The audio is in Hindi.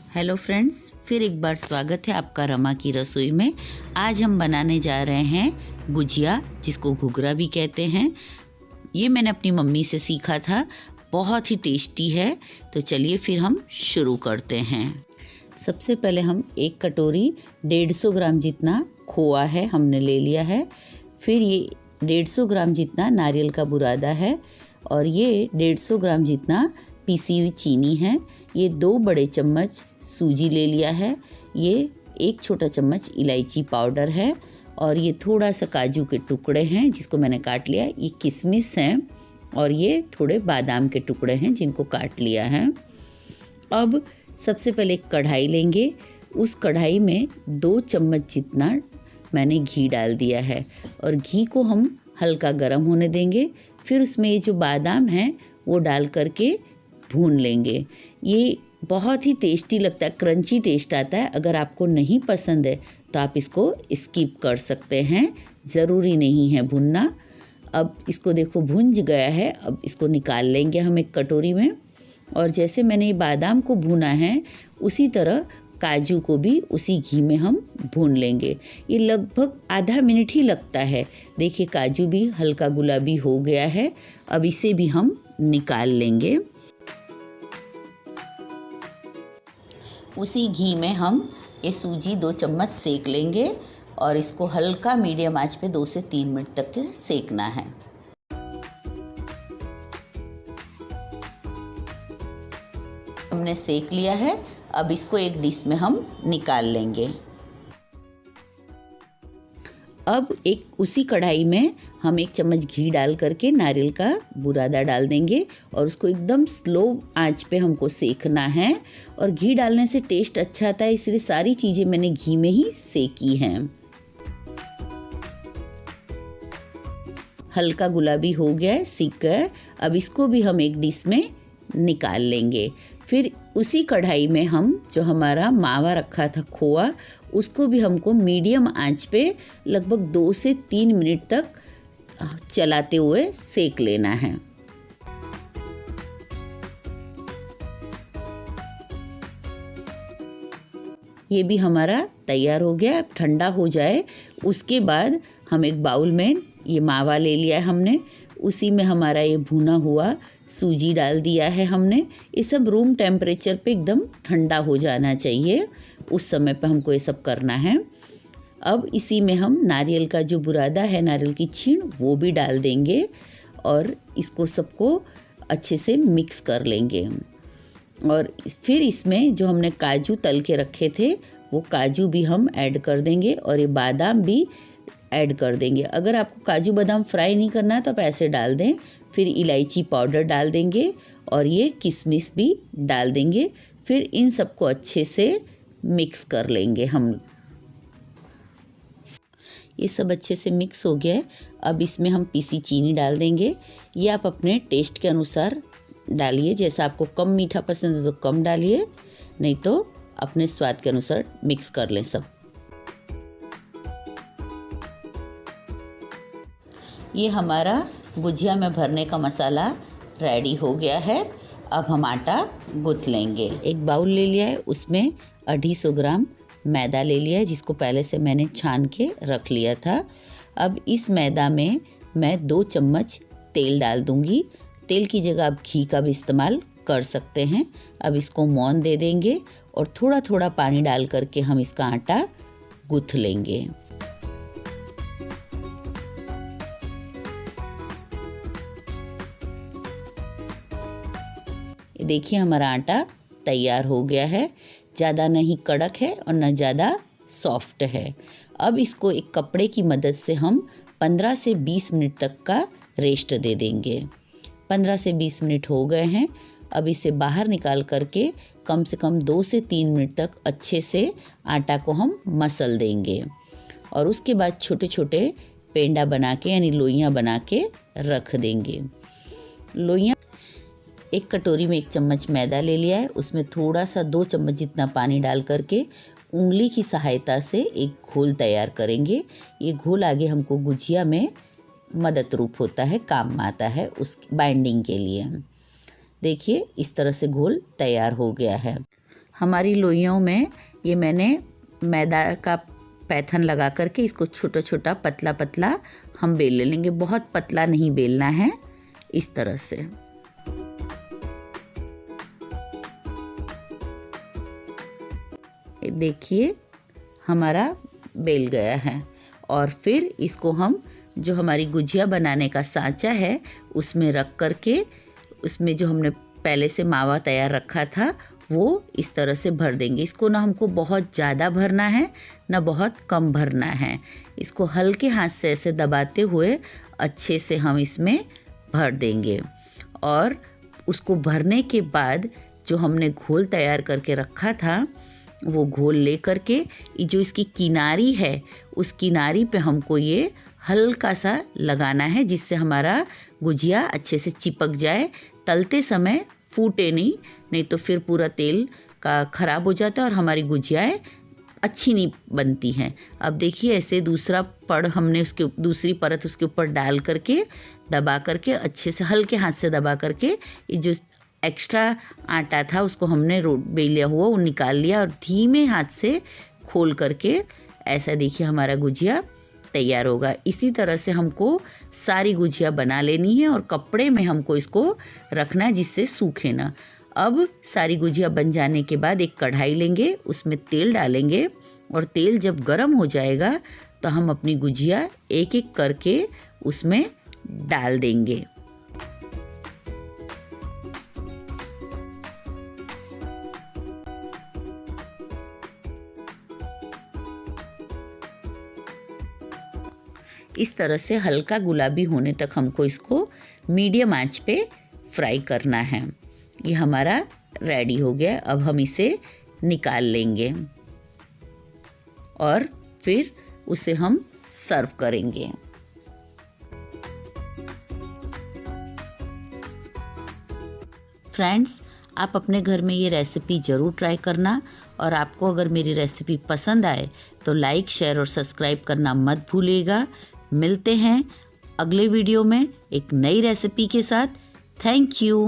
हेलो फ्रेंड्स, फिर एक बार स्वागत है आपका रमा की रसोई में। आज हम बनाने जा रहे हैं गुजिया, जिसको घुघरा भी कहते हैं। ये मैंने अपनी मम्मी से सीखा था, बहुत ही टेस्टी है। तो चलिए फिर हम शुरू करते हैं। सबसे पहले हम एक कटोरी 150 ग्राम जितना खोआ है हमने ले लिया है। फिर ये 150 ग्राम जितना नारियल का बुरादा है और ये 150 ग्राम जितना पीसी हुई चीनी है। ये 2 बड़े चम्मच सूजी ले लिया है। ये 1 छोटा चम्मच इलायची पाउडर है और ये थोड़ा सा काजू के टुकड़े हैं जिसको मैंने काट लिया। ये किशमिश हैं और ये थोड़े बादाम के टुकड़े हैं जिनको काट लिया है। अब सबसे पहले एक कढ़ाई लेंगे। उस कढ़ाई में 2 चम्मच जितना मैंने घी डाल दिया है और घी को हम हल्का गर्म होने देंगे। फिर उसमें ये जो बादाम हैं वो डाल करके भून लेंगे। ये बहुत ही टेस्टी लगता है, क्रंची टेस्ट आता है। अगर आपको नहीं पसंद है तो आप इसको स्किप कर सकते हैं, ज़रूरी नहीं है भुनना। अब इसको देखो भुन गया है। अब इसको निकाल लेंगे हम एक कटोरी में। और जैसे मैंने ये बादाम को भुना है उसी तरह काजू को भी उसी घी में हम भून लेंगे। ये लगभग आधा मिनट ही लगता है। देखिए काजू भी हल्का गुलाबी हो गया है। अब इसे भी हम निकाल लेंगे। उसी घी में हम ये सूजी 2 चम्मच सेक लेंगे और इसको हल्का मीडियम आंच पे 2 से 3 मिनट तक के सेकना है। हमने सेक लिया है। अब इसको एक डिश में हम निकाल लेंगे। अब एक उसी कढ़ाई में हम 1 चम्मच घी डाल करके नारियल का बुरादा डाल देंगे और उसको एकदम स्लो आंच पे हमको सेकना है। और घी डालने से टेस्ट अच्छा आता है, इसलिए सारी चीज़ें मैंने घी में ही सेकी हैं। हल्का गुलाबी हो गया है, सीख गया। अब इसको भी हम एक डिश में निकाल लेंगे। फिर उसी कढ़ाई में हम जो हमारा मावा रखा था खोआ, उसको भी हमको मीडियम आंच पे लगभग 2 से 3 मिनट तक चलाते हुए सेक लेना है। ये भी हमारा तैयार हो गया। अब ठंडा हो जाए उसके बाद हम एक बाउल में ये मावा ले लिया है हमने। उसी में हमारा ये भुना हुआ सूजी डाल दिया है हमने। ये सब रूम टेम्परेचर पे एकदम ठंडा हो जाना चाहिए, उस समय पे हमको ये सब करना है। अब इसी में हम नारियल का जो बुरादा है, नारियल की छीण, वो भी डाल देंगे और इसको सबको अच्छे से मिक्स कर लेंगे। और फिर इसमें जो हमने काजू तल के रखे थे वो काजू भी हम ऐड कर देंगे और ये बादाम भी ऐड कर देंगे। अगर आपको काजू बादाम फ्राई नहीं करना है तो आप ऐसे डाल दें। फिर इलायची पाउडर डाल देंगे और ये किशमिश भी डाल देंगे। फिर इन सबको अच्छे से मिक्स कर लेंगे हम। ये सब अच्छे से मिक्स हो गया है। अब इसमें हम पीसी चीनी डाल देंगे। ये आप अपने टेस्ट के अनुसार डालिए, जैसा आपको कम मीठा पसंद है तो कम डालिए, नहीं तो अपने स्वाद के अनुसार मिक्स कर लें सब। ये हमारा गुजिया में भरने का मसाला रेडी हो गया है। अब हम आटा गूँथ लेंगे। एक बाउल ले लिया है, उसमें 250 ग्राम मैदा ले लिया है जिसको पहले से मैंने छान के रख लिया था। अब इस मैदा में मैं 2 चम्मच तेल डाल दूंगी। तेल की जगह आप घी का भी इस्तेमाल कर सकते हैं। अब इसको मौन दे देंगे और थोड़ा थोड़ा पानी डाल करके हम इसका आटा गूँथ लेंगे। देखिए हमारा आटा तैयार हो गया है। ज़्यादा नहीं कड़क है और न ज़्यादा सॉफ्ट है। अब इसको एक कपड़े की मदद से हम 15 से 20 मिनट तक का रेस्ट दे देंगे। 15 से 20 मिनट हो गए हैं। अब इसे बाहर निकाल करके कम से कम 2 से 3 मिनट तक अच्छे से आटा को हम मसल देंगे और उसके बाद छोटे छोटे पेंडा बना के यानी लोइयाँ बना के रख देंगे। लोइयाँ, एक कटोरी में 1 चम्मच मैदा ले लिया है, उसमें थोड़ा सा 2 चम्मच जितना पानी डाल करके उंगली की सहायता से एक घोल तैयार करेंगे। ये घोल आगे हमको गुजिया में मदद रूप होता है, काम आता है उस बाइंडिंग के लिए। देखिए इस तरह से घोल तैयार हो गया है। हमारी लोइयों में ये मैंने मैदा का पैथन लगा करके इसको छोटा छोटा पतला पतला हम बेल लेंगे। बहुत पतला नहीं बेलना है, इस तरह से। देखिए हमारा बेल गया है। और फिर इसको हम जो हमारी गुजिया बनाने का सांचा है उसमें रख करके, उसमें जो हमने पहले से मावा तैयार रखा था वो इस तरह से भर देंगे। इसको ना हमको बहुत ज़्यादा भरना है ना बहुत कम भरना है। इसको हल्के हाथ से ऐसे दबाते हुए अच्छे से हम इसमें भर देंगे। और उसको भरने के बाद जो हमने घोल तैयार करके रखा था वो घोल ले करके जो इसकी किनारी है उस किनारी पे हमको ये हल्का सा लगाना है, जिससे हमारा गुजिया अच्छे से चिपक जाए। तलते समय फूटे नहीं तो फिर पूरा तेल का ख़राब हो जाता है और हमारी गुजियाएँ अच्छी नहीं बनती हैं। अब देखिए ऐसे दूसरा पड़ हमने उसके दूसरी परत उसके ऊपर डाल करके दबा करके अच्छे से हल्के हाथ से दबा करके ये जो एक्स्ट्रा आटा था उसको हमने बेला हुआ वो निकाल लिया और धीमे हाथ से खोल करके ऐसा देखिए हमारा गुजिया तैयार होगा। इसी तरह से हमको सारी गुजिया बना लेनी है और कपड़े में हमको इसको रखना है जिससे सूखे ना। अब सारी गुजिया बन जाने के बाद एक कढ़ाई लेंगे, उसमें तेल डालेंगे और तेल जब गर्म हो जाएगा तो हम अपनी गुजिया एक एक करके उसमें डाल देंगे। इस तरह से हल्का गुलाबी होने तक हमको इसको मीडियम आंच पे फ्राई करना है। ये हमारा रेडी हो गया। अब हम इसे निकाल लेंगे और फिर उसे हम सर्व करेंगे। फ्रेंड्स, आप अपने घर में ये रेसिपी ज़रूर ट्राई करना और आपको अगर मेरी रेसिपी पसंद आए तो लाइक, शेयर और सब्सक्राइब करना मत भूलिएगा। मिलते हैं अगले वीडियो में एक नई रेसिपी के साथ। Thank you.